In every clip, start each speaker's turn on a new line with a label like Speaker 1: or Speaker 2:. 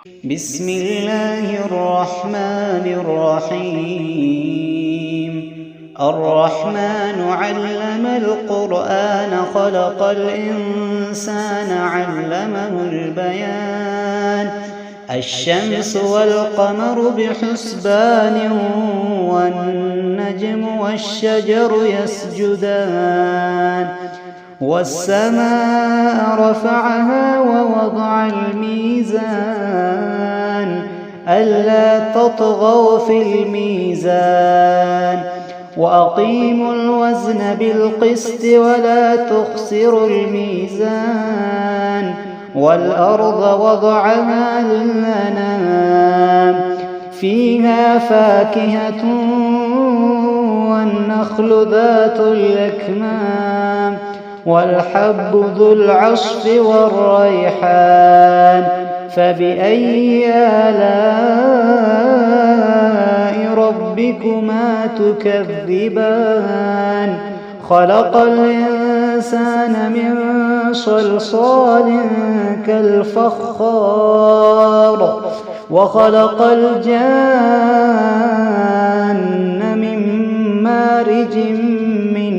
Speaker 1: بسم الله الرحمن الرحيم. الرحمن علم القرآن خلق الإنسان علمه البيان. الشمس والقمر بحسبان والنجم والشجر يسجدان. والسماء رفعها ووضع الميزان ألا تطغوا في الميزان وأقيموا الوزن بالقسط ولا تخسروا الميزان. والأرض وضعها للأنام فيها فاكهة والنخل ذات الأكمام والحب ذو العصف والريحان. فبأي آلاء ربكما تكذبان؟ خلق الإنسان من صلصال كالفخار وخلق الجان من مارج من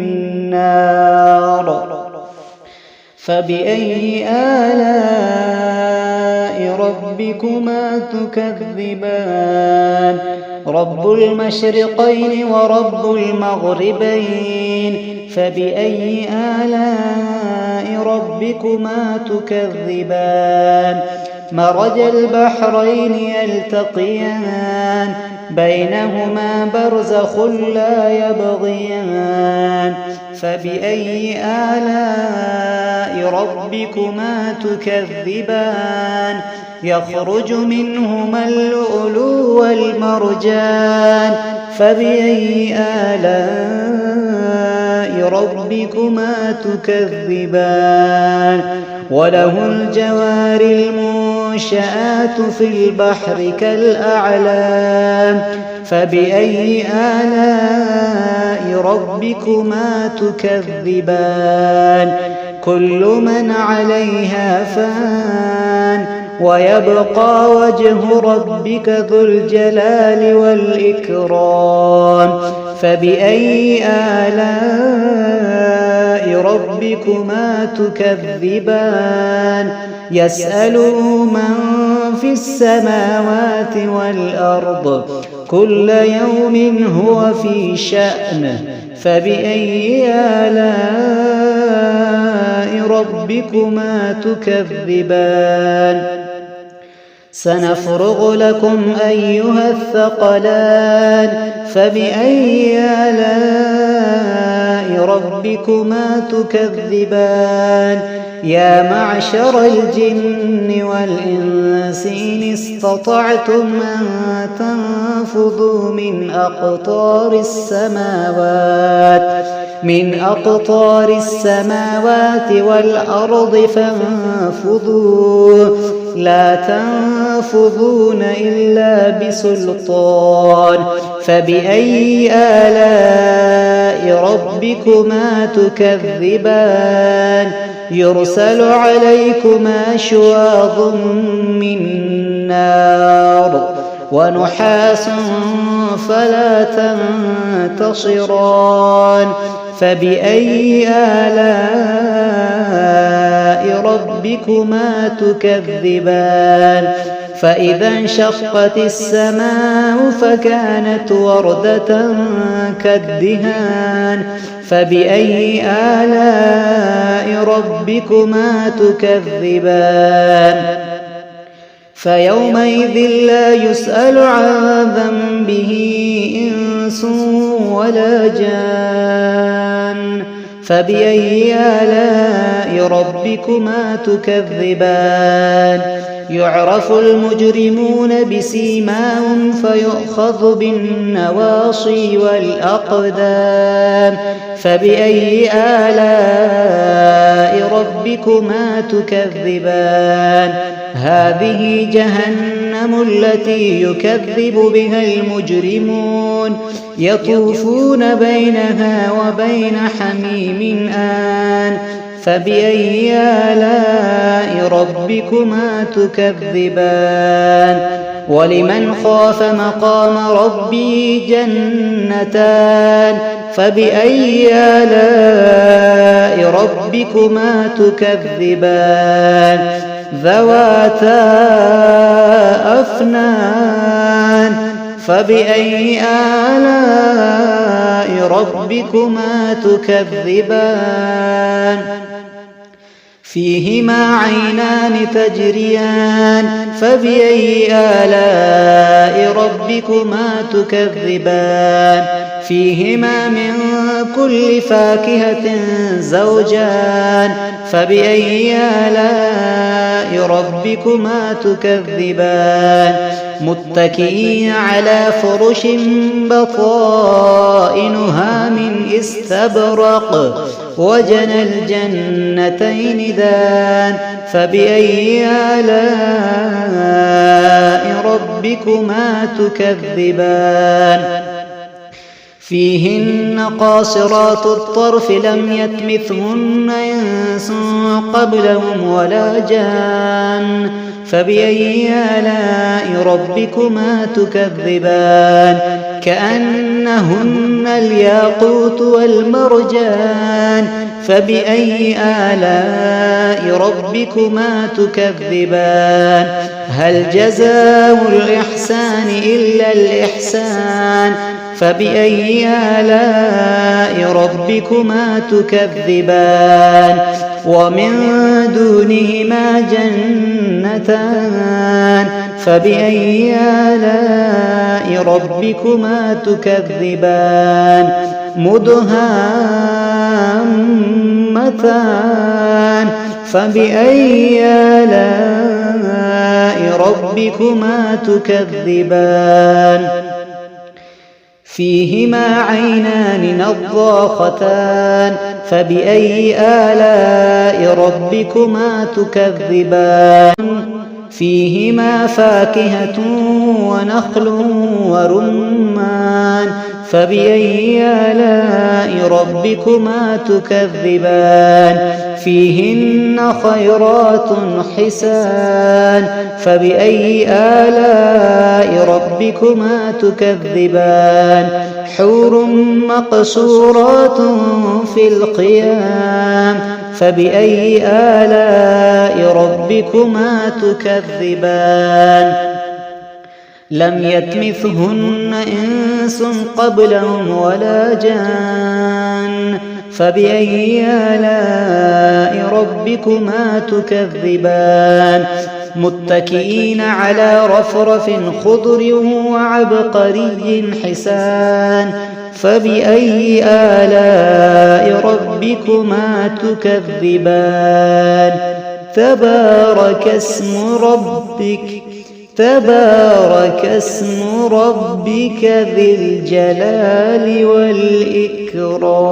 Speaker 1: نار. فبأي آلاء ربكما تكذبان؟ رب المشرقين ورب المغربين. فبأي آلاء ربكما تكذبان؟ مرج البحرين يلتقيان بينهما برزخ لا يبغيان. فبأي آلاء ربكما تكذبان؟ يخرج منهما اللؤلؤ والمرجان. فبأي آلاء ربكما تكذبان؟ وله الجوار المنشآت في البحر كالأعلام. فبأي آلاء ربكما تكذبان؟ كل من عليها فان ويبقى وجه ربك ذو الجلال والإكرام. فبأي آلاء ربكما تكذبان؟ يسأله من في السماوات والأرض كل يوم هو في شأن. فبأي آلاء ربكما تكذبان؟ سنفرغ لكم أيها الثقلان. فبأي آلاء ربكما تكذبان؟ يا معشر الجن والإنس إن استطعتم أن تنفذوا من أقطار السماوات والأرض فانفذوا لا تنفذون إلا بسلطان. فبأي آلاء ربكما تكذبان؟ يرسل عليكما شواظ من نار ونحاس فلا تنتصران. فبأي آلاء ربكما تكذبان؟ فإذا انشقت السماء فكانت وردة كالدهان. فبأي آلاء ربكما تكذبان؟ فيومئذ لا يسأل عن ذنبه إنس ولا جان. فبأي آلاء ربكما تكذبان؟ يعرف المجرمون بسيماهم فيؤخذ بالنواصي والأقدام. فبأي آلاء ربكما تكذبان؟ هذه جهنم التي يكذب بها المجرمون يطوفون بينها وبين حميم آن فبأي آلاء ربكما تكذبان ولمن خاف مقام ربه جنتان فبأي آلاء ربكما تكذبان ذواتا أفنان فبأي آلاء ربكما تكذبان فيهما عينان تجريان فبأي آلاء ربكما تكذبان فيهما من كل فاكهة زوجان فبأي آلاء ربكما تكذبان متكئين على فرش بطائنها من استبرق وجنى الجنتين دان فبأي آلاء ربكما تكذبان فيهن قاصرات الطرف لم يطمثهن إنس قبلهم ولا جان فبأي آلاء ربكما تكذبان كأنهن الياقوت والمرجان فبأي آلاء ربكما تكذبان هل جزاء الإحسان إلا الإحسان فبأي آلاء ربكما تكذبان ومن دونهما جنتان فبأي آلاء ربكما تكذبان مدهامتان فبأي آلاء ربكما تكذبان فيهما عينان نضاختان فبأي آلاء ربكما تكذبان فيهما فاكهة ونخل ورمان فبأي آلاء ربكما تكذبان فيهن خيرات حسان فبأي آلاء ربكما تكذبان حور مقصورات في القيام فبأي آلاء ربكما تكذبان لم يطمثهن إنس قبلهم ولا جان فبأي آلاء ربكما تكذبان متكئين على رفرف خضر وعبقري حسان فبأي آلاء ربكما تكذبان تبارك اسم ربك ذي الجلال والإكرام.